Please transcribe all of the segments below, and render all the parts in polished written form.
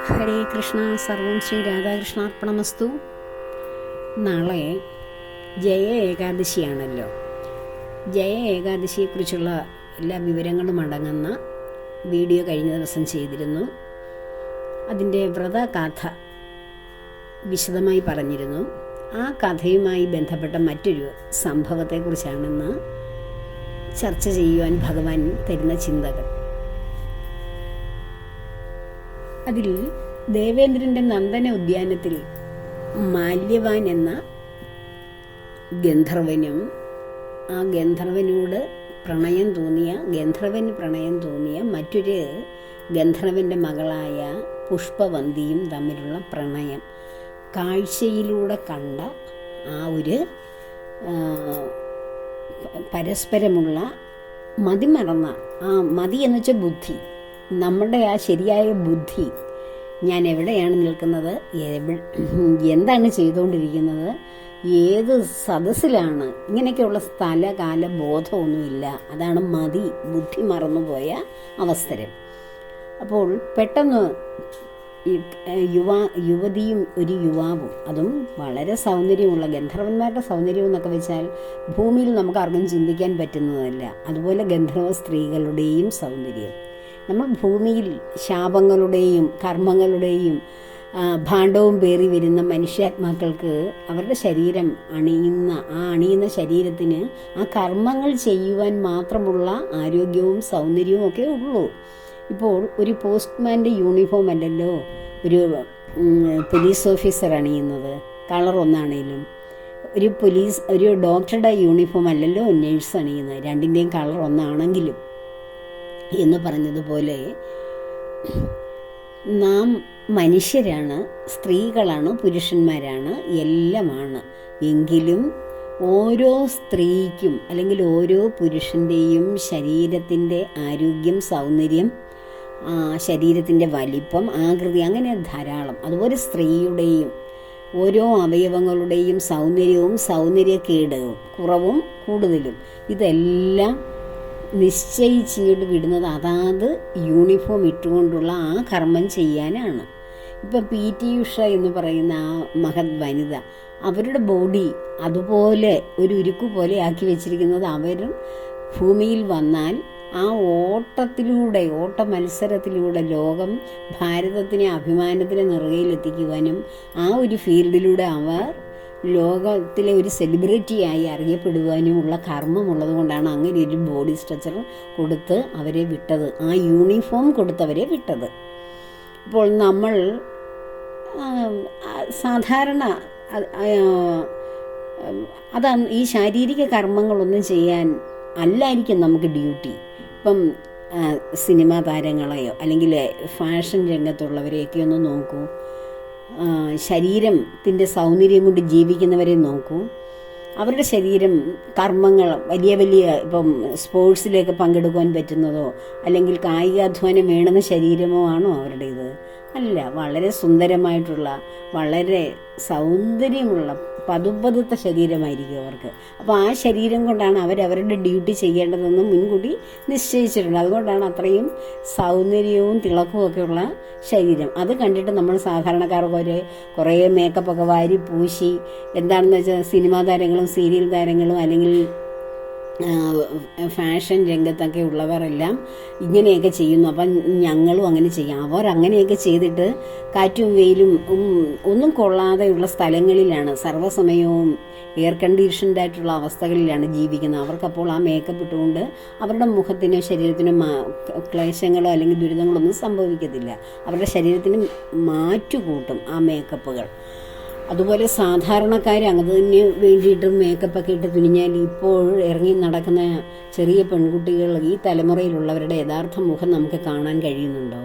ഹരേ കൃഷ്ണ. സർവം ശ്രീ രാധാകൃഷ്ണാർപ്പണമസ്തു. നാളെ ജയ ഏകാദശിയാണല്ലോ. ജയ ഏകാദശിയെക്കുറിച്ചുള്ള എല്ലാ വിവരങ്ങളും അടങ്ങുന്ന വീഡിയോ കഴിഞ്ഞ ദിവസം ചെയ്തിരുന്നു. അതിൻ്റെ വ്രതകഥ വിശദമായി പറഞ്ഞിരുന്നു. ആ കഥയുമായി ബന്ധപ്പെട്ട മറ്റൊരു സംഭവത്തെക്കുറിച്ചാണെന്ന് ചർച്ച ചെയ്യുവാൻ ഭഗവാൻ തരുന്ന ചിന്തകൾ. അതിൽ ദേവേന്ദ്രൻ്റെ നന്ദന ഉദ്യാനത്തിൽ മാല്യവാൻ എന്ന ഗന്ധർവനും ആ ഗന്ധർവന് പ്രണയം തോന്നിയ മറ്റൊരു ഗന്ധർവൻ്റെ മകളായ പുഷ്പവന്തിയും തമ്മിലുള്ള പ്രണയം കാഴ്ചയിലൂടെ കണ്ട ആ ഒരു പരസ്പരമുള്ള മതിമറന്ന മതി എന്ന് വെച്ചാൽ ബുദ്ധി, നമ്മുടെ ആ ശരിയായ ബുദ്ധി, ഞാൻ എവിടെയാണ് നിൽക്കുന്നത്, എന്താണ് ചെയ്തുകൊണ്ടിരിക്കുന്നത്, ഏത് സദസ്സിലാണ്, ഇങ്ങനെയൊക്കെയുള്ള സ്ഥലകാല ബോധമൊന്നുമില്ല. അതാണ് മതി, ബുദ്ധി മറന്നുപോയ അവസരം. അപ്പോൾ പെട്ടെന്ന് യുവതിയും ഒരു യുവാവും, അതും വളരെ സൗന്ദര്യമുള്ള, ഗന്ധർവന്മാരുടെ സൗന്ദര്യം എന്നൊക്കെ വെച്ചാൽ ഭൂമിയിൽ നമുക്ക് ആർക്കും ചിന്തിക്കാൻ പറ്റുന്നതല്ല. അതുപോലെ ഗന്ധർവ സ്ത്രീകളുടെയും സൗന്ദര്യം, നമ്മൾ ഭൂമിയിൽ ശാപങ്ങളുടെയും കർമ്മങ്ങളുടെയും ഭാണ്ഡവും പേറി വരുന്ന മനുഷ്യാത്മാക്കൾക്ക് അവരുടെ ശരീരം അണിയുന്ന ശരീരത്തിന് ആ കർമ്മങ്ങൾ ചെയ്യുവാൻ മാത്രമുള്ള ആരോഗ്യവും സൗന്ദര്യവും ഒക്കെ ഉള്ളൂ. ഇപ്പോൾ ഒരു പോസ്റ്റ്മാൻ്റെ യൂണിഫോം അല്ലല്ലോ ഒരു പോലീസ് ഓഫീസർ അണിയുന്നത്, കളർ ഒന്നാണേലും. ഒരു ഡോക്ടറുടെ യൂണിഫോം അല്ലല്ലോ നേഴ്സ് അണിയുന്നത്, രണ്ടിൻ്റെയും കളർ ഒന്നാണെങ്കിലും. എന്ന് പറഞ്ഞതുപോലെ നാം മനുഷ്യരാണ്, സ്ത്രീകളാണ്, പുരുഷന്മാരാണ്, എല്ലാമാണ്. എങ്കിലും ഓരോ സ്ത്രീക്കും അല്ലെങ്കിൽ ഓരോ പുരുഷൻ്റെയും ശരീരത്തിൻ്റെ ആരോഗ്യം, സൗന്ദര്യം, ശരീരത്തിൻ്റെ വലിപ്പം, ആകൃതി, അങ്ങനെ ധാരാളം. അതുപോലെ സ്ത്രീയുടെയും ഓരോ അവയവങ്ങളുടെയും സൗന്ദര്യവും സൗന്ദര്യക്കേടും, കുറവും കൂടുതലും, ഇതെല്ലാം നിശ്ചയിച്ചിങ്ങോട്ട് വിടുന്നത് അതാത് യൂണിഫോം ഇട്ടുകൊണ്ടുള്ള ആ കർമ്മം ചെയ്യാനാണ്. ഇപ്പം PT ഉഷ എന്ന് പറയുന്ന ആ മഹത് വനിത, അവരുടെ ബോഡി അതുപോലെ ഒരു ഉരുക്കു പോലെ ആക്കി വെച്ചിരിക്കുന്നത് അവർ ഭൂമിയിൽ വന്നാൽ ആ ഓട്ട മത്സരത്തിലൂടെ ലോകം ഭാരതത്തിനെ അഭിമാനത്തിന് നിറകയിലെത്തിക്കുവാനും ആ ഒരു ഫീൽഡിലൂടെ അവർ ലോകത്തിലെ ഒരു സെലിബ്രിറ്റിയായി അറിയപ്പെടുവാനുമുള്ള കർമ്മമുള്ളത് കൊണ്ടാണ് അങ്ങനെ ഒരു ബോഡി സ്ട്രക്ചർ കൊടുത്ത് അവരെ വിട്ടത്, ആ യൂണിഫോം കൊടുത്തവരെ വിട്ടത്. ഇപ്പോൾ നമ്മൾ സാധാരണ അതാണ് ഈ ശാരീരിക കർമ്മങ്ങളൊന്നും ചെയ്യാൻ അല്ലായിരിക്കും നമുക്ക് ഡ്യൂട്ടി. ഇപ്പം സിനിമാ താരങ്ങളെയോ അല്ലെങ്കിൽ ഫാഷൻ രംഗത്തുള്ളവരെയൊക്കെ ഒന്ന് നോക്കൂ, ശരീരത്തിൻ്റെ സൗന്ദര്യം കൊണ്ട് ജീവിക്കുന്നവരെ നോക്കൂ. അവരുടെ ശരീരം കർമ്മങ്ങൾ വലിയ ഇപ്പം സ്പോർട്സിലേക്ക് പങ്കെടുക്കാൻ പറ്റുന്നതോ അല്ലെങ്കിൽ കായികാധ്വാനം വേണമെന്ന ശരീരമോ ആണോ അവരുടേത്? അല്ല, വളരെ സുന്ദരമായിട്ടുള്ള, വളരെ സൗന്ദര്യമുള്ള പതുപതുത്ത ശരീരമായിരിക്കും അവർക്ക്. അപ്പോൾ ആ ശരീരം കൊണ്ടാണ് അവരവരുടെ ഡ്യൂട്ടി ചെയ്യേണ്ടതെന്ന് മുൻകൂട്ടി നിശ്ചയിച്ചിട്ടുണ്ട്. അതുകൊണ്ടാണ് അത്രയും സൗന്ദര്യവും തിളക്കവും ഒക്കെയുള്ള ശരീരം. അത് കണ്ടിട്ട് നമ്മൾ സാധാരണക്കാർക്ക് കുറേ മേക്കപ്പൊക്കെ വാരി പൂശി, എന്താണെന്ന് വെച്ചാൽ സിനിമാ താരങ്ങളും സീരിയൽ താരങ്ങളും അല്ലെങ്കിൽ ഫാഷൻ രംഗത്തൊക്കെ ഉള്ളവരെല്ലാം ഇങ്ങനെയൊക്കെ ചെയ്യുന്നു, അപ്പം ഞങ്ങളും അങ്ങനെ ചെയ്യാം. അവർ അങ്ങനെയൊക്കെ ചെയ്തിട്ട് കാറ്റും വെയിലും ഒന്നും കൊള്ളാതെയുള്ള സ്ഥലങ്ങളിലാണ്, സർവ്വസമയവും എയർ കണ്ടീഷൻഡായിട്ടുള്ള അവസ്ഥകളിലാണ് ജീവിക്കുന്നത്. അവർക്കപ്പോൾ ആ മേക്കപ്പ് ഇട്ടുകൊണ്ട് അവരുടെ മുഖത്തിനോ ശരീരത്തിനോ ക്ലേശങ്ങളോ അല്ലെങ്കിൽ ദുരിതങ്ങളോ ഒന്നും സംഭവിക്കത്തില്ല. അവരുടെ ശരീരത്തിന് മാറ്റുകൂട്ടും ആ മേക്കപ്പുകൾ. അതുപോലെ സാധാരണക്കാർ അതിന് വേണ്ടിയിട്ട് മേക്കപ്പൊക്കെ ഇട്ട് തുനിഞ്ഞാൽ ഇപ്പോൾ ഇറങ്ങി നടക്കുന്ന ചെറിയ പെൺകുട്ടികൾ, ഈ തലമുറയിലുള്ളവരുടെ യഥാർത്ഥ മുഖം നമുക്ക് കാണാൻ കഴിയുന്നുണ്ടോ?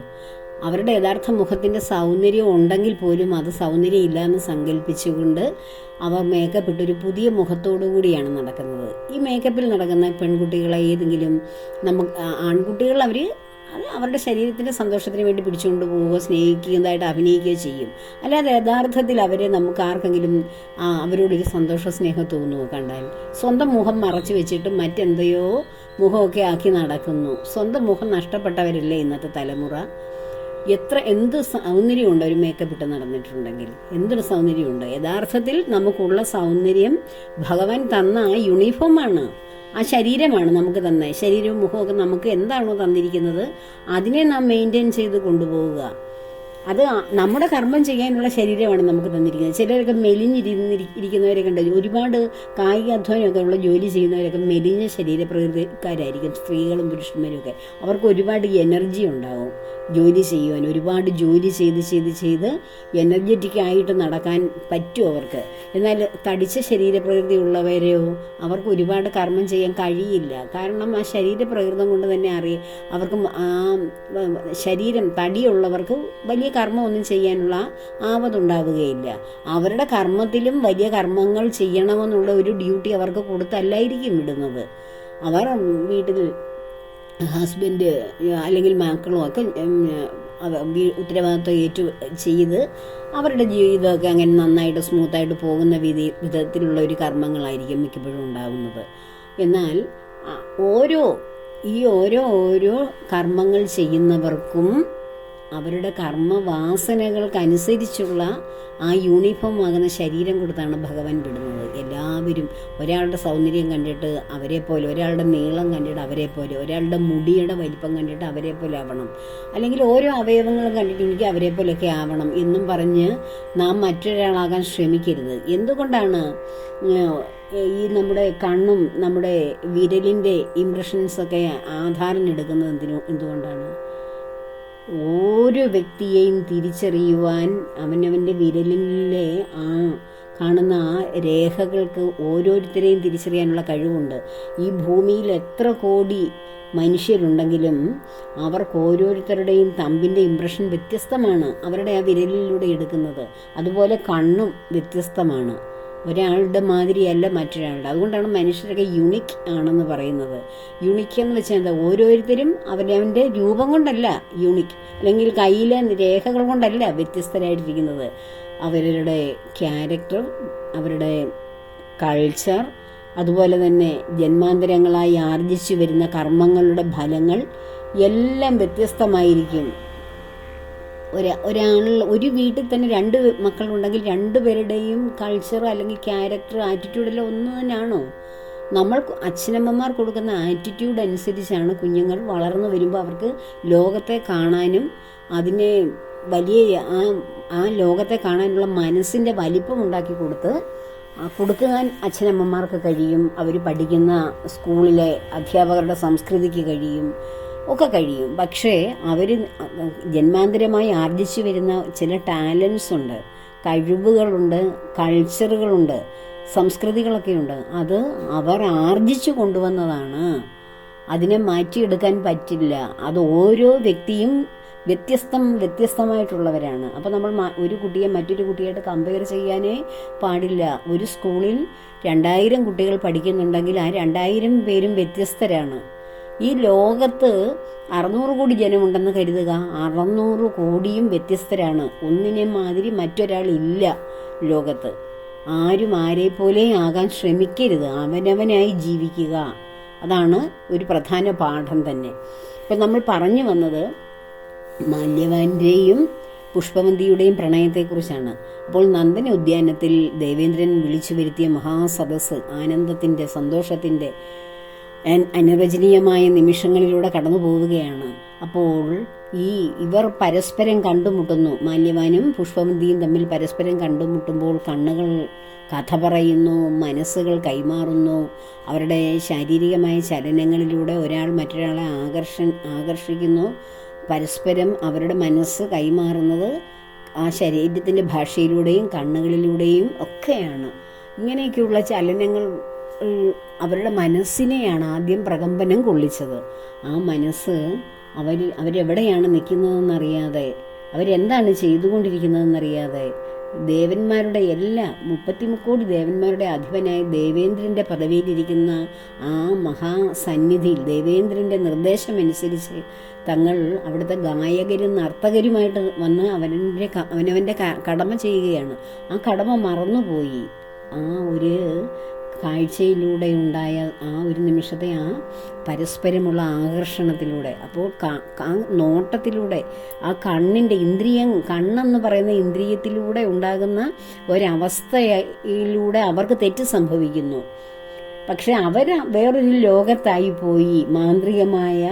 അവരുടെ യഥാർത്ഥ മുഖത്തിൻ്റെ സൗന്ദര്യം ഉണ്ടെങ്കിൽ പോലും അത് സൗന്ദര്യം ഇല്ലയെന്ന് സങ്കല്പിച്ചുകൊണ്ട് അവർ മേക്കപ്പ് ഇട്ടൊരു പുതിയ മുഖത്തോടു കൂടിയാണ് നടക്കുന്നത്. ഈ മേക്കപ്പിൽ നടക്കുന്ന പെൺകുട്ടികളെ ഏതെങ്കിലും ആൺകുട്ടികൾ അത് അവരുടെ ശരീരത്തിൻ്റെ സന്തോഷത്തിന് വേണ്ടി പിടിച്ചുകൊണ്ട് പോവുകയോ സ്നേഹിക്കുന്നതായിട്ട് അഭിനയിക്കുകയോ ചെയ്യും. അല്ലാതെ യഥാർത്ഥത്തിൽ അവരെ നമുക്ക് ആർക്കെങ്കിലും അവരോടൊരു സന്തോഷ സ്നേഹം തോന്നുമോ കണ്ടാൽ? സ്വന്തം മുഖം മറച്ചു വെച്ചിട്ട് മറ്റെന്തെയോ മുഖമൊക്കെ ആക്കി നടക്കുന്നു. സ്വന്തം മുഖം നഷ്ടപ്പെട്ടവരല്ലേ ഇന്നത്തെ തലമുറ. എന്ത് സൗന്ദര്യമുണ്ട് ഒരു മേക്കപ്പ് ഇട്ട് നടന്നിട്ടുണ്ടെങ്കിൽ, എന്തൊരു സൗന്ദര്യമുണ്ട്. യഥാർത്ഥത്തിൽ നമുക്കുള്ള സൗന്ദര്യം ഭഗവാൻ തന്ന ആ യൂണിഫോമാണ്, ആ ശരീരമാണ് നമുക്ക് തന്നെ. ശരീരവും മുഖമൊക്കെ നമുക്ക് എന്താണോ തന്നിരിക്കുന്നത് അതിനെ നാം മെയിൻറ്റെയിൻ ചെയ്ത് കൊണ്ടുപോവുക. അത് നമ്മുടെ കർമ്മം ചെയ്യാനുള്ള ശരീരമാണ് നമുക്ക് തന്നിരിക്കുന്നത്. ചിലരൊക്കെ മെലിഞ്ഞിരിക്കുന്നവരൊക്കെ ഉണ്ട്, ഒരുപാട് കായിക അധ്വാനമൊക്കെ ഉള്ള ജോലി ചെയ്യുന്നവരൊക്കെ മെലിഞ്ഞ ശരീരപ്രകൃതിക്കാരായിരിക്കും, സ്ത്രീകളും പുരുഷന്മാരും ഒക്കെ. അവർക്ക് ഒരുപാട് എനർജി ഉണ്ടാവും ജോലി ചെയ്യുവാൻ, ഒരുപാട് ജോലി ചെയ്ത് എനർജറ്റിക് ആയിട്ട് നടക്കാൻ പറ്റും അവർക്ക്. എന്നാൽ തടിച്ച ശരീരപ്രകൃതി ഉള്ളവരെയോ അവർക്ക് ഒരുപാട് കർമ്മം ചെയ്യാൻ കഴിയില്ല. കാരണം ആ ശരീരപ്രകൃതം കൊണ്ട് തന്നെ അവർക്ക് ആ ശരീരം തടിയുള്ളവർക്ക് വലിയ കർമ്മം ഒന്നും ചെയ്യാനുള്ള ആവതുണ്ടാവുകയില്ല. അവരുടെ കർമ്മത്തിലും വലിയ കർമ്മങ്ങൾ ചെയ്യണമെന്നുള്ള ഒരു ഡ്യൂട്ടി അവർക്ക് കൊടുത്തല്ലായിരിക്കും വിടുന്നത്. അവർ വീട്ടിൽ ഹസ്ബൻഡ് അല്ലെങ്കിൽ മക്കളും ഒക്കെ ഉത്തരവാദിത്വം ചെയ്ത് അവരുടെ ജീവിതമൊക്കെ അങ്ങനെ നന്നായിട്ട് സ്മൂത്തായിട്ട് പോകുന്ന വിധത്തിലുള്ള ഒരു കർമ്മങ്ങളായിരിക്കും മിക്കപ്പോഴും ഉണ്ടാകുന്നത്. എന്നാൽ ഓരോ കർമ്മങ്ങൾ ചെയ്യുന്നവർക്കും അവരുടെ കർമ്മവാസനകൾക്കനുസരിച്ചുള്ള ആ യൂണിഫോം ആകുന്ന ശരീരം കൊടുത്താണ് ഭഗവാൻ വിടുന്നത്. എല്ലാവരും ഒരാളുടെ സൗന്ദര്യം കണ്ടിട്ട് അവരെ പോലെ, ഒരാളുടെ നീളം കണ്ടിട്ട് അവരെ പോലെ, ഒരാളുടെ മുടിയുടെ വലിപ്പം കണ്ടിട്ട് അവരെ പോലെ ആവണം, അല്ലെങ്കിൽ ഓരോ അവയവങ്ങളും കണ്ടിട്ട് എനിക്ക് അവരെ പോലെയൊക്കെ ആവണം എന്നും പറഞ്ഞ് നാം മറ്റൊരാളാകാൻ ശ്രമിക്കരുത്. എന്തുകൊണ്ടാണ് ഈ നമ്മുടെ കണ്ണും നമ്മുടെ വിരലിൻ്റെ ഇംപ്രഷൻസൊക്കെ ആധാരം എന്തുകൊണ്ടാണ്? ഓരോ വ്യക്തിയെയും തിരിച്ചറിയുവാൻ അവനവൻ്റെ വിരലിലെ കാണുന്ന ആ രേഖകൾക്ക് ഓരോരുത്തരെയും തിരിച്ചറിയാനുള്ള കഴിവുണ്ട്. ഈ ഭൂമിയിൽ എത്ര കോടി മനുഷ്യരുണ്ടെങ്കിലും അവർക്ക് ഓരോരുത്തരുടെയും തമ്പിൻ്റെ ഇംപ്രഷൻ വ്യത്യസ്തമാണ്, അവരുടെ ആ വിരലിലൂടെ എടുക്കുന്നത്. അതുപോലെ കണ്ണും വ്യത്യസ്തമാണ്, ഒരാളുടെ മാതിരിയല്ല മറ്റൊരാളുടെ. അതുകൊണ്ടാണ് മനുഷ്യരൊക്കെ യുണിക് ആണെന്ന് പറയുന്നത്. യുണിക് എന്ന് വെച്ചാൽ എന്താ? ഓരോരുത്തരും അവരവൻ്റെ രൂപം കൊണ്ടല്ല യുണിക്, അല്ലെങ്കിൽ കയ്യിലെ രേഖകൾ കൊണ്ടല്ല വ്യത്യസ്തരായിട്ടിരിക്കുന്നത്. അവരുടെ ക്യാരക്ടർ, അവരുടെ കൾച്ചർ, അതുപോലെ തന്നെ ജന്മാന്തരങ്ങളായി ആർജിച്ചു വരുന്ന കർമ്മങ്ങളുടെ ഫലങ്ങൾ എല്ലാം വ്യത്യസ്തമായിരിക്കും. ഒരു വീട്ടിൽ തന്നെ 2 മക്കളുണ്ടെങ്കിൽ 2 പേരുടെയും കൾച്ചർ അല്ലെങ്കിൽ ക്യാരക്ടർ, ആറ്റിറ്റ്യൂഡെല്ലാം ഒന്ന് തന്നെയാണോ? നമ്മൾ അച്ഛനമ്മമാർ കൊടുക്കുന്ന ആറ്റിറ്റ്യൂഡ് അനുസരിച്ചാണ് കുഞ്ഞുങ്ങൾ വളർന്നു വരുമ്പോൾ അവർക്ക് ലോകത്തെ കാണാനും അതിനെ വലിയ ആ ലോകത്തെ കാണാനുള്ള മനസ്സിൻ്റെ വലിപ്പം ഉണ്ടാക്കി കൊടുക്കാൻ അച്ഛനമ്മമാർക്ക് കഴിയും. അവർ പഠിക്കുന്ന സ്കൂളിലെ അധ്യാപകരുടെ സംസ്കൃതിക്ക് കഴിയും. പക്ഷേ അവർ ജന്മാന്തരമായി ആർജിച്ചു വരുന്ന ചില ടാലൻസ് ഉണ്ട്, കഴിവുകളുണ്ട്, കൾച്ചറുകളുണ്ട്, സംസ്കൃതികളൊക്കെയുണ്ട്. അത് അവർ ആർജിച്ചു കൊണ്ടുവന്നതാണ്, അതിനെ മാറ്റിയെടുക്കാൻ പറ്റില്ല. അത് ഓരോ വ്യക്തിയും വ്യത്യസ്തമായിട്ടുള്ളവരാണ്. അപ്പോൾ നമ്മൾ ഒരു കുട്ടിയെ മറ്റൊരു കുട്ടിയായിട്ട് കമ്പയർ ചെയ്യാനേ പാടില്ല. ഒരു സ്കൂളിൽ 2000 കുട്ടികൾ പഠിക്കുന്നുണ്ടെങ്കിൽ ആ 2000 പേരും വ്യത്യസ്തരാണ്. ഈ ലോകത്ത് 600 കോടി ജനമുണ്ടെന്ന് കരുതുക, 600 കോടിയും വ്യത്യസ്തരാണ്. ഒന്നിനെ മാതിരി മറ്റൊരാളില്ല ലോകത്ത്. ആരും ആരെ പോലെ ആകാൻ ശ്രമിക്കരുത്, അവനവനായി ജീവിക്കുക. അതാണ് ഒരു പ്രധാന പാഠം തന്നെ. ഇപ്പം നമ്മൾ പറഞ്ഞു വന്നത് മാല്യവാന്റെയും പുഷ്പവന്തിയുടെയും പ്രണയത്തെക്കുറിച്ചാണ്. അപ്പോൾ നന്ദന ഉദ്യാനത്തിൽ ദേവേന്ദ്രൻ വിളിച്ചു വരുത്തിയ മഹാസദസ്സ് ആനന്ദത്തിൻ്റെ, സന്തോഷത്തിൻ്റെ അനിർവചനീയമായ നിമിഷങ്ങളിലൂടെ കടന്നു പോവുകയാണ്. അപ്പോൾ ഇവർ പരസ്പരം കണ്ടുമുട്ടുന്നു. മാല്യവാനും പുഷ്പവന്തിയും തമ്മിൽ പരസ്പരം കണ്ടുമുട്ടുമ്പോൾ കണ്ണുകൾ കഥ പറയുന്നു, മനസ്സുകൾ കൈമാറുന്നു. അവരുടെ ശാരീരികമായ ചലനങ്ങളിലൂടെ ഒരാൾ മറ്റൊരാളെ ആകർഷിക്കുന്നു. പരസ്പരം അവരുടെ മനസ്സ് കൈമാറുന്നത് ആ ശരീരത്തിൻ്റെ ഭാഷയിലൂടെയും കണ്ണുകളിലൂടെയും ഒക്കെയാണ്. ഇങ്ങനെയൊക്കെയുള്ള ചലനങ്ങൾ അവരുടെ മനസ്സിനെയാണ് ആദ്യം പ്രകമ്പനം കൊള്ളിച്ചത്. ആ മനസ്സ് അവരെവിടെയാണ് നിൽക്കുന്നതെന്നറിയാതെ, അവരെന്താണ് ചെയ്തുകൊണ്ടിരിക്കുന്നതെന്നറിയാതെ, ദേവന്മാരുടെ 33 കോടി ദേവന്മാരുടെ അധിപനായ ദേവേന്ദ്രൻ്റെ പദവിയിലിരിക്കുന്ന ആ മഹാസന്നിധിയിൽ ദേവേന്ദ്രൻ്റെ നിർദ്ദേശമനുസരിച്ച് തങ്ങൾ അവിടുത്തെ ഗായകരും നർത്തകരുമായിട്ട് വന്ന് അവനവൻ്റെ കടമ ചെയ്യുകയാണ്. ആ കടമ മറന്നുപോയി. ആ ഒരു കാഴ്ചയിലൂടെ ഉണ്ടായ ആ ഒരു നിമിഷത്തെ ആ പരസ്പരമുള്ള ആകർഷണത്തിലൂടെ, അപ്പോൾ നോട്ടത്തിലൂടെ, ആ കണ്ണിൻ്റെ കണ്ണെന്ന് പറയുന്ന ഇന്ദ്രിയത്തിലൂടെ ഉണ്ടാകുന്ന ഒരവസ്ഥയിലൂടെ അവർക്ക് തെറ്റ് സംഭവിക്കുന്നു. പക്ഷെ അവർ വേറൊരു ലോകത്തായി പോയി, മാന്ത്രികമായ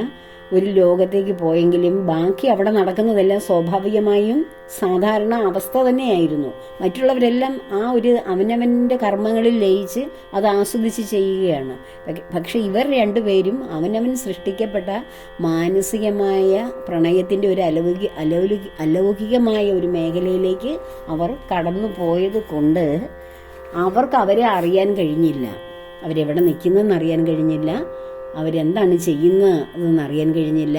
ഒരു ലോകത്തേക്ക് പോയെങ്കിലും ബാക്കി അവിടെ നടക്കുന്നതെല്ലാം സ്വാഭാവികമായും സാധാരണ അവസ്ഥ തന്നെയായിരുന്നു. മറ്റുള്ളവരെല്ലാം ആ ഒരു അവനവൻ്റെ കർമ്മങ്ങളിൽ ലയിച്ച് അത് ആസ്വദിച്ച് ചെയ്യുകയാണ്. പക്ഷെ ഇവർ രണ്ടുപേരും അവനവൻ സൃഷ്ടിക്കപ്പെട്ട മാനസികമായ പ്രണയത്തിൻ്റെ ഒരു അലൗകികമായ ഒരു മേഖലയിലേക്ക് അവർ കടന്നു പോയത് കൊണ്ട് അവർക്ക് അവരെ അറിയാൻ കഴിഞ്ഞില്ല. അവരെവിടെ നിൽക്കുന്നതെന്ന് അറിയാൻ കഴിഞ്ഞില്ല, അവരെന്താണ് ചെയ്യുന്നതെന്ന് അറിയാൻ കഴിഞ്ഞില്ല,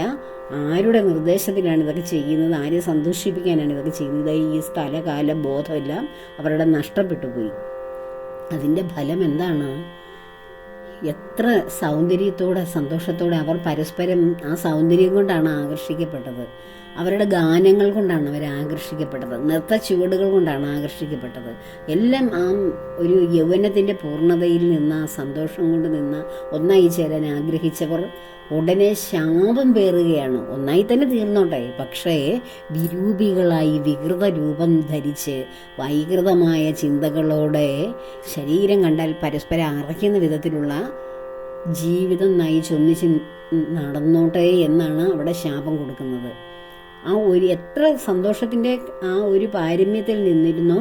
ആരുടെ നിർദ്ദേശത്തിലാണ് ഇതൊക്കെ ചെയ്യുന്നത്, ആരെ സന്തോഷിപ്പിക്കാനാണ് ഇതൊക്കെ ചെയ്യുന്നത്. ഈ സ്ഥലകാല ബോധമെല്ലാം അവരുടെ നഷ്ടപ്പെട്ടു പോയി. അതിൻ്റെ ഫലം എന്താണ്? എത്ര സൗന്ദര്യത്തോടെ സന്തോഷത്തോടെ അവർ പരസ്പരം ആ സൗന്ദര്യം കൊണ്ടാണ് ആകർഷിക്കപ്പെട്ടത്. അവരുടെ ഗാനങ്ങൾ കൊണ്ടാണ് അവർ ആകർഷിക്കപ്പെട്ടത്, നൃത്ത ചുവടുകൾ കൊണ്ടാണ് ആകർഷിക്കപ്പെട്ടത്. എല്ലാം ആ ഒരു യൗവനത്തിൻ്റെ പൂർണ്ണതയിൽ നിന്ന്, ആ സന്തോഷം കൊണ്ട് നിന്ന് ഒന്നായി ചേരാൻ ആഗ്രഹിച്ചവർ ഉടനെ ശാപം പേറുകയാണ്. ഒന്നായി തന്നെ തീർന്നോട്ടെ, പക്ഷേ വിരൂപികളായി വികൃത രൂപം ധരിച്ച് വൈകൃതമായ ചിന്തകളോടെ ശരീരം കണ്ടാൽ പരസ്പരം അറയ്ക്കുന്ന വിധത്തിലുള്ള ജീവിതം നയിച്ചൊന്നിച്ച് നടന്നോട്ടെ എന്നാണ് അവിടെ ശാപം കൊടുക്കുന്നത്. ആ ഒരു എത്ര സന്തോഷത്തിൻ്റെ ആ ഒരു പാരമ്യത്തിൽ നിന്നിരുന്നോ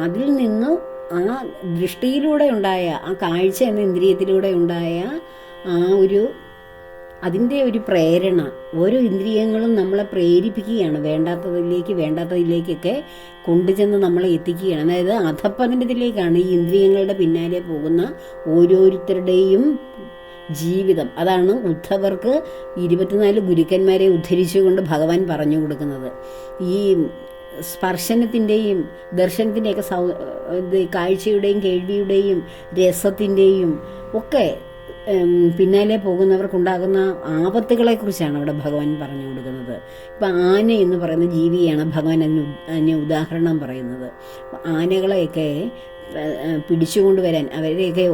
അതിൽ നിന്ന് ആ ദൃഷ്ടിയിലൂടെ ഉണ്ടായ, ആ കാഴ്ച എന്ന ഇന്ദ്രിയത്തിലൂടെ ഉണ്ടായ ആ ഒരു അതിൻ്റെ ഒരു പ്രേരണ, ഓരോ ഇന്ദ്രിയങ്ങളും നമ്മളെ പ്രേരിപ്പിക്കുകയാണ്, വേണ്ടാത്തതിലേക്കൊക്കെ കൊണ്ടുചെന്ന് നമ്മളെ എത്തിക്കുകയാണ്. അതായത് അധപ്പതനത്തിലേക്കാണ് ഈ ഇന്ദ്രിയങ്ങളുടെ പിന്നാലെ പോകുന്ന ഓരോരുത്തരുടെയും ജീവിതം. അതാണ് ഉദ്ധവർക്ക് 24 ഗുരുക്കന്മാരെ ഉദ്ധരിച്ചുകൊണ്ട് ഭഗവാൻ പറഞ്ഞു കൊടുക്കുന്നത്. ഈ സ്പർശനത്തിൻ്റെയും ദർശനത്തിൻ്റെയൊക്കെ കാഴ്ചയുടെയും കേൾവിയുടെയും രസത്തിൻ്റെയും ഒക്കെ പിന്നാലെ പോകുന്നവർക്കുണ്ടാകുന്ന ആപത്തുകളെക്കുറിച്ചാണ് അവിടെ ഭഗവാൻ പറഞ്ഞു കൊടുക്കുന്നത്. ഇപ്പം ആന എന്ന് പറയുന്ന ജീവിയാണ് ഭഗവാൻ അതിന് ഉദാഹരണം പറയുന്നത്. ആനകളെയൊക്കെ പിടിച്ചുകൊണ്ടുവരാൻ, അവരെയൊക്കെ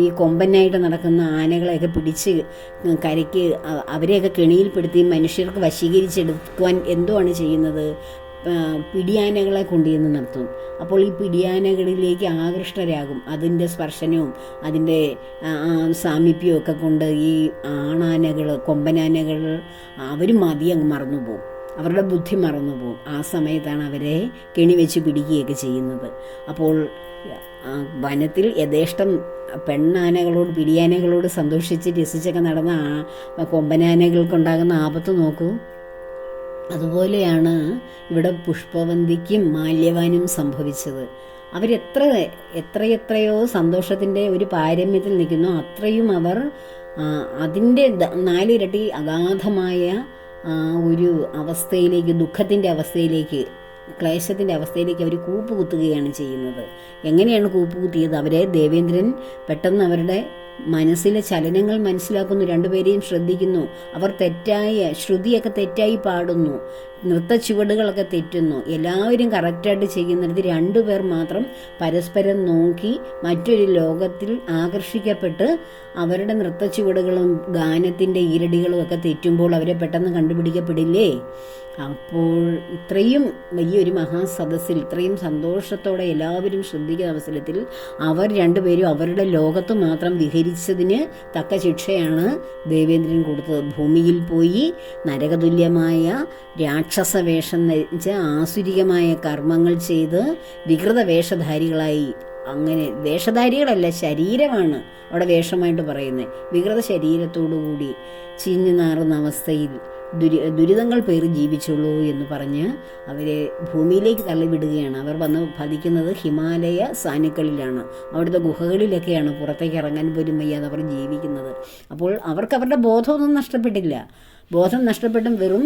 ഈ കൊമ്പനായിട്ട് നടക്കുന്ന ആനകളെയൊക്കെ പിടിച്ച് കരയ്ക്ക് അവരെയൊക്കെ കെണിയിൽപ്പെടുത്തി മനുഷ്യർക്ക് വശീകരിച്ചെടുക്കുവാൻ എന്തുവാണ് ചെയ്യുന്നത്? പിടിയാനകളെ കൊണ്ടുചെന്ന് നിർത്തും. അപ്പോൾ ഈ പിടിയാനകളിലേക്ക് ആകൃഷ്ടരാകും. അതിൻ്റെ സ്പർശനവും അതിൻ്റെ സാമീപ്യവും ഒക്കെ കൊണ്ട് ഈ ആണാനകൾ, കൊമ്പനാനകൾ അവർ മതിയങ്ങ് മറന്നുപോകും, അവരുടെ ബുദ്ധി മറന്നുപോകും. ആ സമയത്താണ് അവരെ കെണിവെച്ച് പിടിക്കുകയൊക്കെ ചെയ്യുന്നത്. അപ്പോൾ വനത്തിൽ യഥേഷ്ടം പെണ്ണാനകളോട്, പിടിയാനകളോട് സന്തോഷിച്ച് രസിച്ചൊക്കെ നടന്ന കൊമ്പനാനകൾക്കുണ്ടാകുന്ന ആപത്ത് നോക്കൂ. അതുപോലെയാണ് ഇവിടെ പുഷ്പവന്തിക്കും മാല്യവാനും സംഭവിച്ചത്. എത്രയെത്രയോ സന്തോഷത്തിൻ്റെ ഒരു പാരമ്യത്തിൽ നിൽക്കുന്നു, അത്രയും അവർ അതിൻ്റെ 4 ഇരട്ടി അഗാധമായ ഒരു അവസ്ഥയിലേക്ക്, ദുഃഖത്തിൻ്റെ അവസ്ഥയിലേക്ക്, ക്ലേശത്തിൻ്റെ അവസ്ഥയിലേക്ക് അവർ കൂപ്പുകുത്തുകയാണ് ചെയ്യുന്നത്. എങ്ങനെയാണ് കൂപ്പുകുത്തിയത്? അവരെ ദേവേന്ദ്രൻ പെട്ടെന്ന് അവരുടെ മനസ്സിലെ ചലനങ്ങൾ മനസ്സിലാക്കുന്നു, രണ്ടുപേരെയും ശ്രദ്ധിക്കുന്നു. അവർ ശ്രുതിയൊക്കെ തെറ്റായി പാടുന്നു, നൃത്ത ചുവടുകളൊക്കെ തെറ്റുന്നു. എല്ലാവരും കറക്റ്റായിട്ട് ചെയ്യുന്നിടത്ത് 2 പേർ മാത്രം പരസ്പരം നോക്കി മറ്റൊരു ലോകത്തിൽ ആകർഷിക്കപ്പെട്ട് അവരുടെ നൃത്ത ചുവടുകളും ഗാനത്തിൻ്റെ ഈരടികളും ഒക്കെ തെറ്റുമ്പോൾ അവരെ പെട്ടെന്ന് കണ്ടുപിടിക്കപ്പെടില്ലേ? അപ്പോൾ ഇത്രയും വലിയൊരു മഹാസദസ്സിൽ ഇത്രയും സന്തോഷത്തോടെ എല്ലാവരും ശ്രദ്ധിക്കുന്ന അവസരത്തിൽ അവർ 2 പേരും അവരുടെ ലോകത്ത് മാത്രം വിഹരിച്ചതിന് തക്ക ശിക്ഷയാണ് ദേവേന്ദ്രൻ കൊടുത്തത്. ഭൂമിയിൽ പോയി നരകതുല്യമായ രാക്ഷസ വേഷം ധരിച്ച് ആസുരികമായ കർമ്മങ്ങൾ ചെയ്ത് വികൃത വേഷധാരികളായി, അങ്ങനെ വേഷധാരികളല്ല, ശരീരമാണ് അവിടെ വേഷമായിട്ട് പറയുന്നത്, വികൃത ശരീരത്തോടുകൂടി ചീഞ്ഞു നാറുന്ന അവസ്ഥയിൽ ദുരിതങ്ങൾ പേറി ജീവിച്ചുള്ളൂ എന്ന് പറഞ്ഞ് അവരെ ഭൂമിയിലേക്ക് തള്ളിവിടുകയാണ്. അവർ വന്ന് ഫലിക്കുന്നത് ഹിമാലയ സാനുക്കളിലാണ്, അവിടുത്തെ ഗുഹകളിലൊക്കെയാണ്, പുറത്തേക്ക് ഇറങ്ങാൻ പോലും വയ്യാതെ അവർ ജീവിക്കുന്നത്. അപ്പോൾ അവർക്ക് അവരുടെ ബോധമൊന്നും നഷ്ടപ്പെട്ടില്ല, ബോധം നഷ്ടപ്പെട്ടും വെറും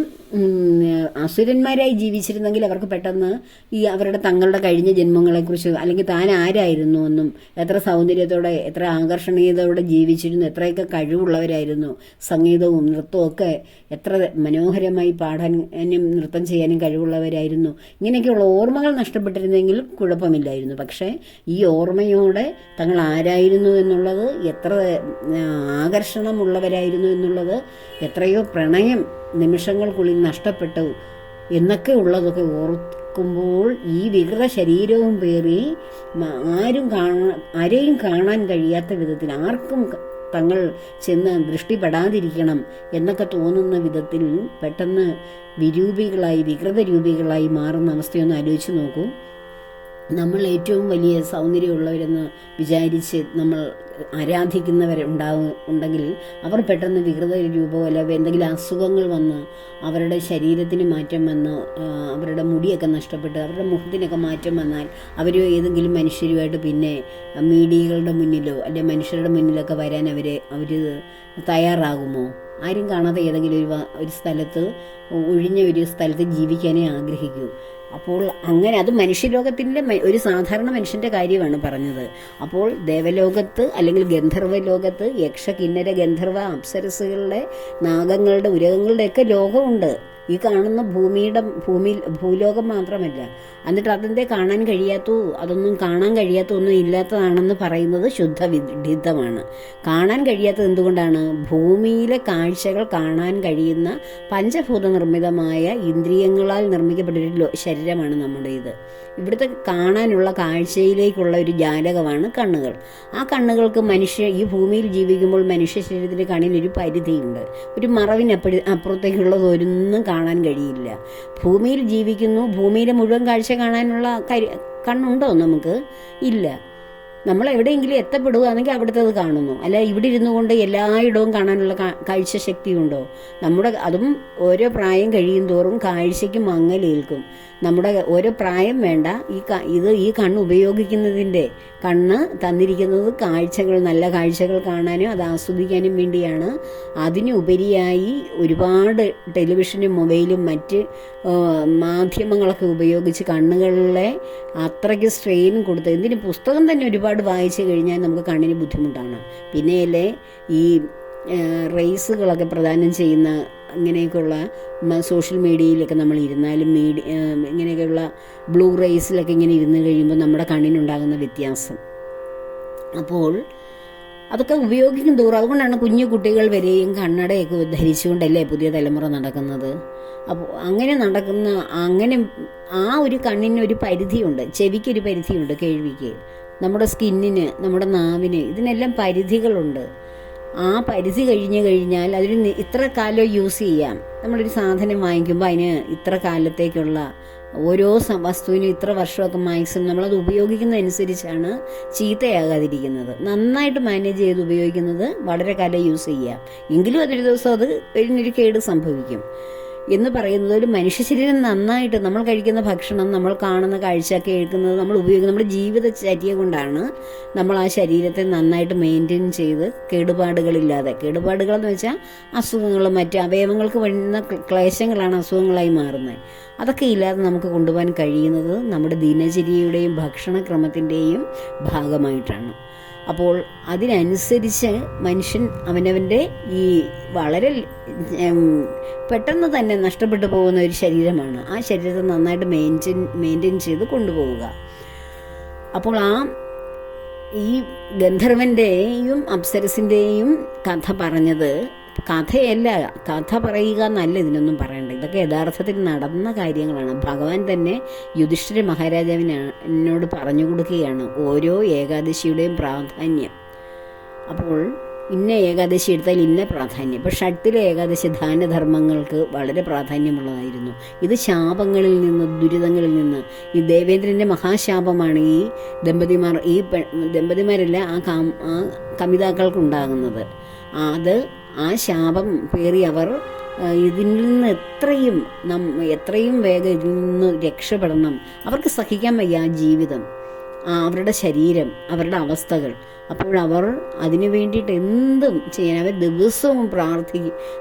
അസുരന്മാരായി ജീവിച്ചിരുന്നെങ്കിൽ അവർക്ക് പെട്ടെന്ന് ഈ അവരുടെ തങ്ങളുടെ കഴിഞ്ഞ ജന്മങ്ങളെക്കുറിച്ച് അല്ലെങ്കിൽ താൻ ആരായിരുന്നു എന്നും എത്ര സൗന്ദര്യത്തോടെ എത്ര ആകർഷണീയതയോടെ ജീവിച്ചിരുന്നു, എത്രയൊക്കെ കഴിവുള്ളവരായിരുന്നു, സംഗീതവും നൃത്തവും ഒക്കെ എത്ര മനോഹരമായി പാടാനും നൃത്തം ചെയ്യാനും കഴിവുള്ളവരായിരുന്നു, ഇങ്ങനെയൊക്കെയുള്ള ഓർമ്മകൾ നഷ്ടപ്പെട്ടിരുന്നെങ്കിലും കുഴപ്പമില്ലായിരുന്നു. പക്ഷേ ഈ ഓർമ്മയോടെ തങ്ങൾ ആരായിരുന്നു എന്നുള്ളത്, എത്ര ആകർഷണമുള്ളവരായിരുന്നു എന്നുള്ളത്, എത്രയോ പ്രണയം നിമിഷങ്ങൾക്കുള്ളിൽ നഷ്ടപ്പെട്ടു എന്നൊക്കെ ഉള്ളതൊക്കെ ഓർക്കുമ്പോൾ ഈ വികൃത ശരീരവും പേറി ആരെയും കാണാൻ കഴിയാത്ത വിധത്തിൽ, ആർക്കും തങ്ങൾ ചെന്ന് ദൃഷ്ടിപ്പെടാതിരിക്കണം എന്നൊക്കെ തോന്നുന്ന വിധത്തിൽ പെട്ടെന്ന് വികൃത രൂപികളായി മാറുന്ന അവസ്ഥയൊന്ന് ആലോചിച്ച് നോക്കൂ. നമ്മൾ ഏറ്റവും വലിയ സൗന്ദര്യമുള്ളവരെന്ന് വിചാരിച്ച് നമ്മൾ ഉണ്ടെങ്കിൽ അവർ പെട്ടെന്ന് വികൃത രൂപമോ അല്ല എന്തെങ്കിലും അസുഖങ്ങൾ വന്ന് അവരുടെ ശരീരത്തിന് മാറ്റം വന്ന് അവരുടെ മുടിയൊക്കെ നഷ്ടപ്പെട്ട് അവരുടെ മുഖത്തിനൊക്കെ മാറ്റം വന്നാൽ അവർ ഏതെങ്കിലും മനുഷ്യരുമായിട്ട് പിന്നെ മീഡിയകളുടെ മുന്നിലോ അല്ലെങ്കിൽ മനുഷ്യരുടെ മുന്നിലൊക്കെ വരാൻ അവർ തയ്യാറാകുമോ? ആരും കാണാതെ ഏതെങ്കിലും ഒരു സ്ഥലത്ത്, ഒഴിഞ്ഞ ഒരു സ്ഥലത്ത് ജീവിക്കാനേ ആഗ്രഹിക്കൂ. അപ്പോൾ അങ്ങനെ അത് മനുഷ്യലോകത്തിൻ്റെ ഒരു സാധാരണ മനുഷ്യൻ്റെ കാര്യമാണ് പറഞ്ഞത്. അപ്പോൾ ദേവലോകത്ത് അല്ലെങ്കിൽ ഗന്ധർവ ലോകത്ത് യക്ഷ കിന്നര ഗന്ധർവ അപ്സരസുകളുടെ നാഗങ്ങളുടെ ഉരകങ്ങളുടെ ഒക്കെ ലോകമുണ്ട്. ഈ കാണുന്ന ഭൂലോകം മാത്രമല്ല. എന്നിട്ട് അതെന്തേ കാണാൻ കഴിയാത്തോ, അതൊന്നും കാണാൻ കഴിയാത്ത ഒന്നും ഇല്ലാത്തതാണെന്ന് പറയുന്നത് ശുദ്ധ വിഡിത്തമാണ്. കാണാൻ കഴിയാത്തത് എന്തുകൊണ്ടാണ്? ഭൂമിയിലെ കാഴ്ചകൾ കാണാൻ കഴിയുന്ന പഞ്ചഭൂത നിർമ്മിതമായ ഇന്ദ്രിയങ്ങളാൽ നിർമ്മിക്കപ്പെട്ടൊരു ശരീരമാണ് നമ്മുടേത്. ഇവിടുത്തെ കാണാനുള്ള കാഴ്ചയിലേക്കുള്ള ഒരു ജാലകമാണ് കണ്ണുകൾ. ആ കണ്ണുകൾക്ക് ഈ ഭൂമിയിൽ ജീവിക്കുമ്പോൾ മനുഷ്യ ശരീരത്തിൻ്റെ കണ്ണിനൊരു പരിധിയുണ്ട്. ഒരു അപ്പുറത്തേക്കുള്ളതൊന്നും കാണാൻ കഴിയില്ല. ഭൂമിയിൽ ജീവിക്കുന്നു, ഭൂമിയിലെ മുഴുവൻ കാഴ്ച കാണാനുള്ള കണ്ണുണ്ടോ നമുക്ക്? ഇല്ല. നമ്മൾ എവിടെയെങ്കിലും എത്തപ്പെടുകയാണെങ്കിൽ അവിടുത്തെ കാണുന്നു. അല്ല ഇവിടെ ഇരുന്നു കൊണ്ട് എല്ലായിടവും കാണാനുള്ള കാഴ്ച ശക്തിയുണ്ടോ? അതും ഓരോ പ്രായം കഴിയും തോറും കാഴ്ചയ്ക്ക് മങ്ങലേൽക്കും. നമ്മുടെ ഓരോ പ്രായം വേണ്ട. ഈ കണ്ണ് ഉപയോഗിക്കുന്നതിൻ്റെ കണ്ണ് തന്നിരിക്കുന്നത് നല്ല കാഴ്ചകൾ കാണാനും അത് ആസ്വദിക്കാനും വേണ്ടിയാണ്. അതിനുപരിയായി ഒരുപാട് ടെലിവിഷനും മൊബൈലും മറ്റ് മാധ്യമങ്ങളൊക്കെ ഉപയോഗിച്ച് കണ്ണുകളിലെ അത്രയ്ക്ക് സ്ട്രെയിൻ കൊടുത്ത്, എന്തിന് പുസ്തകം തന്നെ ഒരുപാട് വായിച്ചു കഴിഞ്ഞാൽ നമുക്ക് കണ്ണിന് ബുദ്ധിമുട്ടാണ്. പിന്നെയല്ലേ ഈ റേസുകളൊക്കെ പ്രദാനം ചെയ്യുന്ന ഇങ്ങനെയൊക്കെയുള്ള സോഷ്യൽ മീഡിയയിലൊക്കെ നമ്മൾ ഇരുന്നാലും ഇങ്ങനെയൊക്കെയുള്ള ബ്ലൂ റേസിലൊക്കെ ഇങ്ങനെ ഇരുന്ന് കഴിയുമ്പോൾ നമ്മുടെ കണ്ണിനുണ്ടാകുന്ന വ്യത്യാസം. അപ്പോൾ അതൊക്കെ ഉപയോഗിക്കും തോറും, അതുകൊണ്ടാണ് കുഞ്ഞു കുട്ടികൾ വരെയും കണ്ണടയൊക്കെ ധരിച്ചുകൊണ്ടല്ലേ പുതിയ തലമുറ നടക്കുന്നത്. അപ്പോൾ അങ്ങനെ ആ ഒരു കണ്ണിന് ഒരു പരിധിയുണ്ട്, ചെവിക്കൊരു പരിധിയുണ്ട്, കേൾവിക്ക്, നമ്മുടെ സ്കിന്നിന്, നമ്മുടെ നാവിന്, ഇതിനെല്ലാം പരിധികളുണ്ട്. ആ പരിധി കഴിഞ്ഞാൽ അതിന് ഇത്ര കാലം യൂസ് ചെയ്യാം. നമ്മളൊരു സാധനം വാങ്ങിക്കുമ്പോൾ അതിന് ഇത്ര കാലത്തേക്കുള്ള ഓരോ വസ്തുവിനും ഇത്ര വർഷമൊക്കെ മാക്സിമം നമ്മളത് ഉപയോഗിക്കുന്നതനുസരിച്ചാണ് ചീത്തയാകാതിരിക്കുന്നത്. നന്നായിട്ട് മാനേജ് ചെയ്ത് ഉപയോഗിക്കുന്നത് വളരെ കാലം യൂസ് ചെയ്യാം. എങ്കിലും അതൊരു ദിവസം അതിനൊരു കേട് സംഭവിക്കും എന്ന് പറയുന്നത്. ഒരു മനുഷ്യ ശരീരം നന്നായിട്ട് നമ്മൾ കഴിക്കുന്ന ഭക്ഷണം, നമ്മൾ കാണുന്ന കാഴ്ച, കേൾക്കുന്നത്, നമ്മൾ ഉപയോഗിക്കുന്ന നമ്മുടെ ജീവിതചര്യ കൊണ്ടാണ് നമ്മൾ ആ ശരീരത്തെ നന്നായിട്ട് മെയിൻറ്റെയിൻ ചെയ്ത് കേടുപാടുകളെന്ന് വെച്ചാൽ അസുഖങ്ങളും മറ്റ് അവയവങ്ങൾക്ക് വരുന്ന ക്ലേശങ്ങളാണ് അസുഖങ്ങളായി മാറുന്നത്. അതൊക്കെ ഇല്ലാതെ നമുക്ക് കൊണ്ടുപോകാൻ കഴിയുന്നത് നമ്മുടെ ദിനചര്യയുടെയും ഭക്ഷണക്രമത്തിൻ്റെയും ഭാഗമായിട്ടാണ്. അപ്പോൾ അതിനനുസരിച്ച് മനുഷ്യൻ അവനവൻ്റെ ഈ വളരെ പെട്ടെന്ന് തന്നെ നഷ്ടപ്പെട്ടു പോകുന്ന ഒരു ശരീരമാണ്. ആ ശരീരത്തെ നന്നായിട്ട് മെയിൻറ്റെയിൻ ചെയ്ത് കൊണ്ടുപോവുക. അപ്പോൾ ഈ ഗന്ധർവൻ്റെയും അപ്സരസിൻ്റെയും കഥ പറഞ്ഞത് കഥയല്ല. കഥ പറയുക എന്നല്ല ഇതിനൊന്നും പറയണ്ട. ഇതൊക്കെ യഥാർത്ഥത്തിൽ നടന്ന കാര്യങ്ങളാണ്. ഭഗവാൻ തന്നെ യുധിഷ്ഠിര മഹാരാജാവിനോട് പറഞ്ഞു കൊടുക്കുകയാണ് ഓരോ ഏകാദശിയുടെയും പ്രാധാന്യം. അപ്പോൾ ഇന്ന ഏകാദശി എടുത്താൽ ഇന്ന പ്രാധാന്യം. ഇപ്പോൾ ഷട്ടിലെ ഏകാദശി ദാനധർമ്മങ്ങൾക്ക് വളരെ പ്രാധാന്യമുള്ളതായിരുന്നു. ഇത് ശാപങ്ങളിൽ നിന്ന്, ദുരിതങ്ങളിൽ നിന്ന്, ഈ ദേവേന്ദ്രൻ്റെ മഹാശാപമാണ് ഈ ദമ്പതിമാരല്ല ആ കമിതാക്കൾക്കുണ്ടാകുന്നത്. ആ ശാപം പേറി അവർ ഇതിൽ നിന്ന് എത്രയും വേഗം ഇതിൽ നിന്ന് രക്ഷപ്പെടണം. അവർക്ക് സഹിക്കാൻ വയ്യ ആ ജീവിതം, അവരുടെ ശരീരം, അവരുടെ അവസ്ഥകൾ. അപ്പോൾ അവർ അതിനു വേണ്ടിയിട്ട് എന്തും ചെയ്യാൻ അവർ ദിവസവും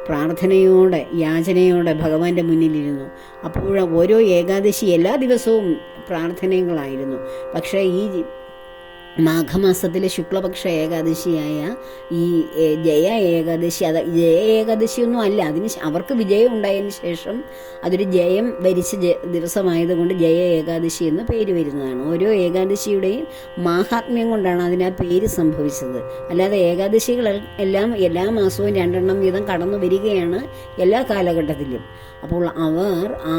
പ്രാർത്ഥനയോടെ യാചനയോടെ ഭഗവാന്റെ മുന്നിലിരുന്നു. അപ്പോൾ ഓരോ ഏകാദശി എല്ലാ ദിവസവും പ്രാർത്ഥനകളായിരുന്നു. പക്ഷേ ഈ മാഘമാസത്തിലെ ശുക്ലപക്ഷ ഏകാദശിയായ ഈ ജയ ഏകാദശി, ജയ ഏകാദശിയൊന്നും അല്ല, അവർക്ക് വിജയം ഉണ്ടായതിന് ശേഷം അതൊരു ജയം വരിച്ച ദിവസമായതുകൊണ്ട് ജയ ഏകാദശി എന്ന് പേര് വരുന്നതാണ്. ഓരോ ഏകാദശിയുടെയും മാഹാത്മ്യം കൊണ്ടാണ് അതിന് ആ പേര് സംഭവിച്ചത്. അല്ലാതെ ഏകാദശികൾ എല്ലാം എല്ലാ മാസവും 2 എണ്ണം വീതം കടന്നു വരികയാണ് എല്ലാ കാലഘട്ടത്തിലും. അപ്പോൾ അവർ ആ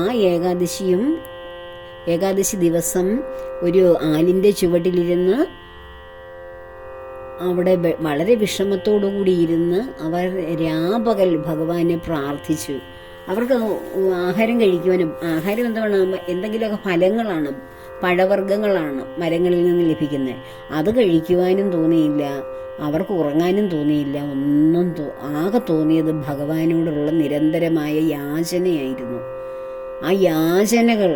ഏകാദശി ദിവസം ഒരു ആലിൻ്റെ ചുവട്ടിലിരുന്ന് അവിടെ വളരെ വിഷമത്തോടുകൂടി ഇരുന്ന് അവർ രാപകൽ ഭഗവാനെ പ്രാർത്ഥിച്ചു. അവർക്ക് ആഹാരം കഴിക്കുവാനും, ആഹാരം എന്താണ്, എന്തെങ്കിലുമൊക്കെ ഫലങ്ങളാണ്, പഴവർഗ്ഗങ്ങളാണ് മരങ്ങളിൽ നിന്ന് ലഭിക്കുന്നത്, അത് കഴിക്കുവാനും തോന്നിയില്ല, അവർക്ക് ഉറങ്ങാനും തോന്നിയില്ല. ആകെ തോന്നിയത് ഭഗവാനോടുള്ള നിരന്തരമായ യാചനയായിരുന്നു. ആ യാചനകൾ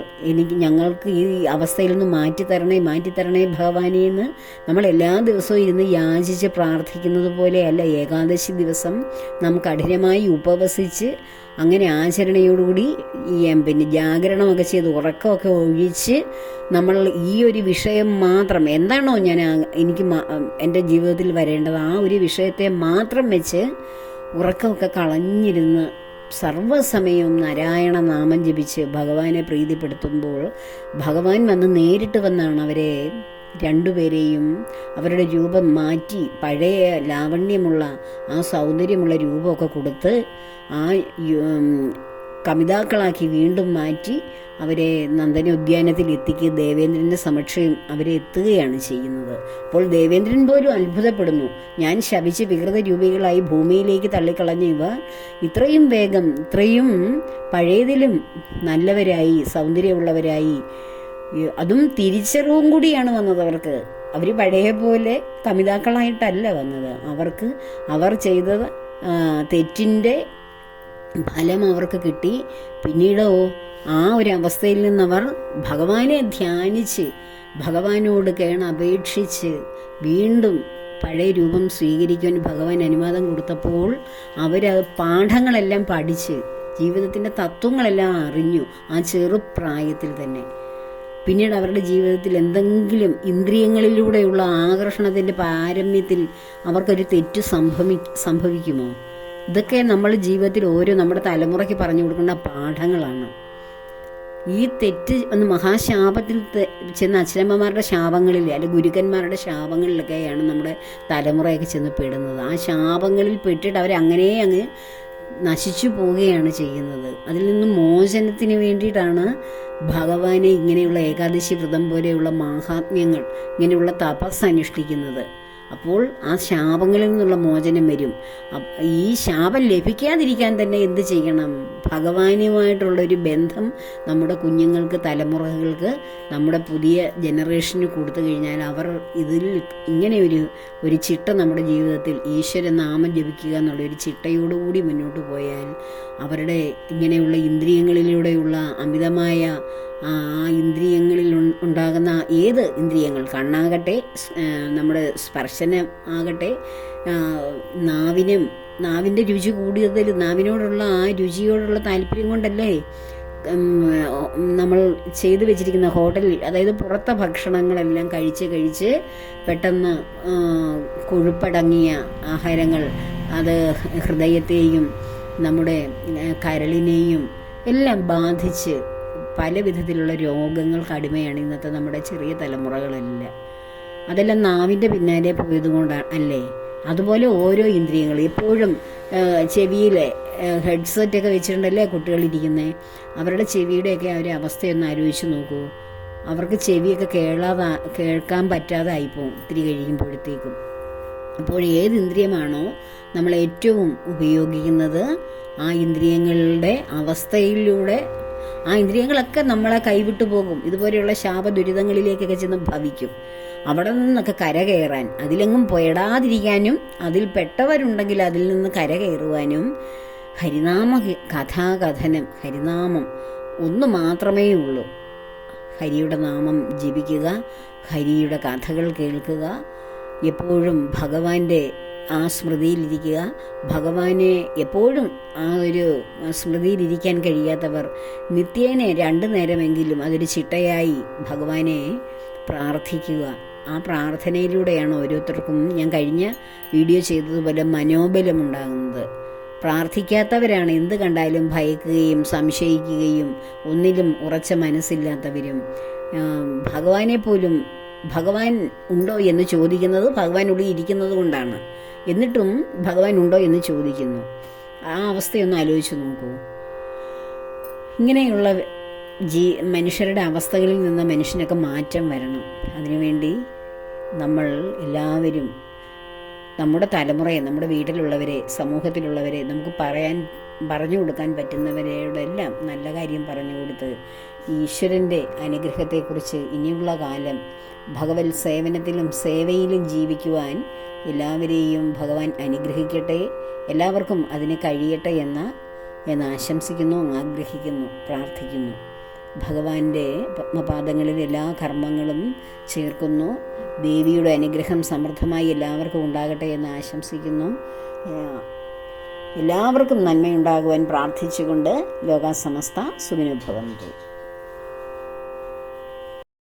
ഞങ്ങൾക്ക് ഈ അവസ്ഥയിൽ നിന്ന് മാറ്റിത്തരണേ ഭഗവാനെ എന്ന് നമ്മൾ എല്ലാ ദിവസവും ഇരുന്ന് യാചിച്ച് പ്രാർത്ഥിക്കുന്നത് പോലെയല്ല ഏകാദശി ദിവസം നാം കഠിനമായി ഉപവസിച്ച് അങ്ങനെ ആചരണയോടുകൂടി ജാഗരണമൊക്കെ ചെയ്ത് ഉറക്കമൊക്കെ ഒഴിച്ച് നമ്മൾ ഈ ഒരു വിഷയം മാത്രം എന്താണോ എനിക്ക് എൻ്റെ ജീവിതത്തിൽ വരേണ്ടത് ആ ഒരു വിഷയത്തെ മാത്രം വെച്ച് ഉറക്കമൊക്കെ കളഞ്ഞിരുന്ന് സർവ്വസമയവും നാരായണ നാമം ജപിച്ച് ഭഗവാനെ പ്രീതിപ്പെടുത്തുമ്പോൾ ഭഗവാൻ നേരിട്ട് വന്നാണ് അവരെ രണ്ടുപേരെയും അവരുടെ രൂപം മാറ്റി പഴയ ലാവണ്യമുള്ള ആ സൗന്ദര്യമുള്ള രൂപമൊക്കെ കൊടുത്ത് ആ കമിതാക്കളാക്കി വീണ്ടും മാറ്റി അവരെ നന്ദനോദ്യാനത്തിൽ എത്തിക്കുക ദേവേന്ദ്രൻ്റെ സമക്ഷം അവരെ എത്തുകയാണ് ചെയ്യുന്നത്. അപ്പോൾ ദേവേന്ദ്രൻ പോലും അത്ഭുതപ്പെടുന്നു. ഞാൻ ശപിച്ച് വികൃത രൂപികളായി ഭൂമിയിലേക്ക് തള്ളിക്കളഞ്ഞ ഇവ ഇത്രയും വേഗം, ഇത്രയും പഴയതിലും നല്ലവരായി, സൗന്ദര്യമുള്ളവരായി, അതും തിരിച്ചറിവും കൂടിയാണ് വന്നത് അവർക്ക്. അവർ പഴയ പോലെ കമിതാക്കളായിട്ടല്ല വന്നത്. അവർ ചെയ്തത് തെറ്റിൻ്റെ ഫലം അവർക്ക് കിട്ടി. പിന്നീടോ ആ ഒരു അവസ്ഥയിൽ നിന്നവർ ഭഗവാനെ ധ്യാനിച്ച് ഭഗവാനോട് അപേക്ഷിച്ച് വീണ്ടും പഴയ രൂപം സ്വീകരിക്കാൻ ഭഗവാൻ അനുവാദം കൊടുത്തപ്പോൾ പാഠങ്ങളെല്ലാം പഠിച്ച് ജീവിതത്തിൻ്റെ തത്വങ്ങളെല്ലാം അറിഞ്ഞു ആ ചെറുപ്രായത്തിൽ തന്നെ. പിന്നീട് അവരുടെ ജീവിതത്തിൽ എന്തെങ്കിലും ഇന്ദ്രിയങ്ങളിലൂടെയുള്ള ആകർഷണത്തിൻ്റെ പാരമ്യത്തിൽ അവർക്കൊരു തെറ്റ് സംഭവിക്കുമോ? ഇതൊക്കെ നമ്മൾ ജീവിതത്തിൽ നമ്മുടെ തലമുറയ്ക്ക് പറഞ്ഞു കൊടുക്കേണ്ട പാഠങ്ങളാണ്. ഈ തെറ്റ് മഹാശാപത്തിൽ ചെന്ന് അച്ഛനമ്മമാരുടെ ശാപങ്ങളിൽ അല്ലെങ്കിൽ ഗുരുക്കന്മാരുടെ ശാപങ്ങളിലൊക്കെയാണ് നമ്മുടെ തലമുറയൊക്കെ ചെന്ന് പെടുന്നത്. ആ ശാപങ്ങളിൽ പെട്ടിട്ട് അവരങ്ങനെ അങ്ങ് നശിച്ചു പോവുകയാണ് ചെയ്യുന്നത്. അതിൽ നിന്നും മോചനത്തിന് വേണ്ടിയിട്ടാണ് ഭഗവാനെ ഇങ്ങനെയുള്ള ഏകാദശി വ്രതം പോലെയുള്ള മാഹാത്മ്യങ്ങൾ, ഇങ്ങനെയുള്ള തപസ് അനുഷ്ഠിക്കുന്നത്. അപ്പോൾ ആ ശാപങ്ങളിൽ നിന്നുള്ള മോചനം വരും. ഈ ശാപം ലഭിക്കാതിരിക്കാൻ തന്നെ എന്ത് ചെയ്യണം? ഭഗവാനുമായിട്ടുള്ളൊരു ബന്ധം നമ്മുടെ കുഞ്ഞുങ്ങൾക്ക്, തലമുറകൾക്ക്, നമ്മുടെ പുതിയ ജനറേഷന് കൊടുത്തു കഴിഞ്ഞാൽ അവർ ഇതിൽ ഇങ്ങനെ ഒരു ചിട്ട നമ്മുടെ ജീവിതത്തിൽ ഈശ്വര നാമം ജപിക്കുക എന്നുള്ളൊരു ചിട്ടയോടുകൂടി മുന്നോട്ട് പോയാൽ അവരുടെ ഇങ്ങനെയുള്ള ഇന്ദ്രിയങ്ങളിലൂടെയുള്ള അമിതമായ ആ ഇന്ദ്രിയങ്ങളിൽ ഉണ്ടാകുന്ന ഏത് ഇന്ദ്രിയങ്ങൾ, കണ്ണാകട്ടെ, നമ്മുടെ സ്പർശനം ആകട്ടെ, നാവിൻ്റെ രുചി കൂടിയതിൽ നാവിനോടുള്ള ആ രുചിയോടുള്ള താല്പര്യം കൊണ്ടല്ലേ നമ്മൾ ചെയ്തു വെച്ചിരിക്കുന്ന ഹോട്ടലിൽ, അതായത് പുറത്തെ ഭക്ഷണങ്ങളെല്ലാം കഴിച്ച് പെട്ടെന്ന് കൊഴുപ്പടങ്ങിയ ആഹാരങ്ങൾ അത് ഹൃദയത്തെയും നമ്മുടെ കരളിനെയും എല്ലാം ബാധിച്ച് പല വിധത്തിലുള്ള രോഗങ്ങൾക്ക് അടിമയാണ് ഇന്നത്തെ നമ്മുടെ ചെറിയ തലമുറകളെല്ലാം. അതെല്ലാം നാവിൻ്റെ പിന്നാലെ പോയതുകൊണ്ടാണ് അല്ലേ? അതുപോലെ ഓരോ ഇന്ദ്രിയങ്ങളും എപ്പോഴും ചെവിയിലെ ഹെഡ്സെറ്റൊക്കെ വെച്ചിട്ടുണ്ടല്ലേ കുട്ടികളിരിക്കുന്നത്. അവരുടെ ചെവിയുടെയൊക്കെ അവരെ അവസ്ഥയൊന്ന് ആലോചിച്ച് നോക്കൂ. അവർക്ക് ചെവിയൊക്കെ കേൾക്കാൻ പറ്റാതെ ആയിപ്പോവും ഇത്തിരി കഴിയുമ്പോഴത്തേക്കും. അപ്പോൾ ഏത് ഇന്ദ്രിയമാണോ നമ്മൾ ഏറ്റവും ഉപയോഗിക്കുന്നത് ആ ഇന്ദ്രിയങ്ങളുടെ അവസ്ഥയിലൂടെ ആ ഇന്ദ്രിയങ്ങളൊക്കെ നമ്മളെ കൈവിട്ടു പോകും. ഇതുപോലെയുള്ള ശാപദുരിതങ്ങളിലേക്കൊക്കെ ചെന്ന് ഭവിക്കും. അവിടെ നിന്നൊക്കെ കരകയറാൻ, അതിലെങ്ങും പെടാതിരിക്കാനും, അതിൽ പെട്ടവരുണ്ടെങ്കിൽ അതിൽ നിന്ന് കരകയറുവാനും ഹരിനാമ കഥാകഥനം, ഹരിനാമം ഒന്ന് മാത്രമേ ഉള്ളൂ. ഹരിയുടെ നാമം ജപിക്കുക, ഹരിയുടെ കഥകൾ കേൾക്കുക, എപ്പോഴും ഭഗവാന്റെ ആ സ്മൃതിയിലിരിക്കുക. ഭഗവാനെ എപ്പോഴും ആ ഒരു സ്മൃതിയിലിരിക്കാൻ കഴിയാത്തവർ നിത്യേന 2 നേരമെങ്കിലും അതൊരു ചിട്ടയായി ഭഗവാനെ പ്രാർത്ഥിക്കുക. ആ പ്രാർത്ഥനയിലൂടെയാണ് ഓരോരുത്തർക്കും ഞാൻ കഴിഞ്ഞ വീഡിയോ ചെയ്തതുപോലെ മനോബലമുണ്ടാകുന്നത്. പ്രാർത്ഥിക്കാത്തവരാണ് എന്ത് കണ്ടാലും ഭയക്കുകയും സംശയിക്കുകയും ഒന്നിലും ഉറച്ച മനസ്സില്ലാത്തവരും. ഭഗവാനെ പോലും ഭഗവാൻ ഉണ്ടോ എന്ന് ചോദിക്കുന്നത് ഭഗവാൻ ഉള്ളിൽ ഇരിക്കുന്നത് കൊണ്ടാണ്. എന്നിട്ടും ഭഗവാൻ ഉണ്ടോ എന്ന് ചോദിക്കുന്നു. ആ അവസ്ഥയൊന്ന് ആലോചിച്ച് നോക്കൂ. ഇങ്ങനെയുള്ള മനുഷ്യരുടെ അവസ്ഥകളിൽ നിന്ന് മനുഷ്യനൊക്കെ മാറ്റം വരണം. അതിനുവേണ്ടി നമ്മൾ എല്ലാവരും നമ്മുടെ തലമുറയെ, നമ്മുടെ വീട്ടിലുള്ളവരെ, സമൂഹത്തിലുള്ളവരെ നമുക്ക് പറഞ്ഞു കൊടുക്കാൻ പറ്റുന്നവരോടെല്ലാം നല്ല കാര്യം പറഞ്ഞു കൊടുത്ത് ഈശ്വരൻ്റെ അനുഗ്രഹത്തെക്കുറിച്ച് ഇനിയുള്ള കാലം ഭഗവത് സേവനത്തിലും സേവയിലും ജീവിക്കുവാൻ എല്ലാവരെയും ഭഗവാൻ അനുഗ്രഹിക്കട്ടെ. എല്ലാവർക്കും അതിന് കഴിയട്ടെ എന്ന് ആശംസിക്കുന്നു, ആഗ്രഹിക്കുന്നു, പ്രാർത്ഥിക്കുന്നു. ഭഗവാന്റെ പത്മപാദങ്ങളിൽ എല്ലാ കർമ്മങ്ങളും ചേർക്കുന്നു. ദേവിയുടെ അനുഗ്രഹം സമൃദ്ധമായി എല്ലാവർക്കും ഉണ്ടാകട്ടെ എന്ന് ആശംസിക്കുന്നു. എല്ലാവർക്കും നന്മയുണ്ടാകുവാൻ പ്രാർത്ഥിച്ചുകൊണ്ട് ലോകാ സമസ്ത സുഖിനോ ഭവന്തു.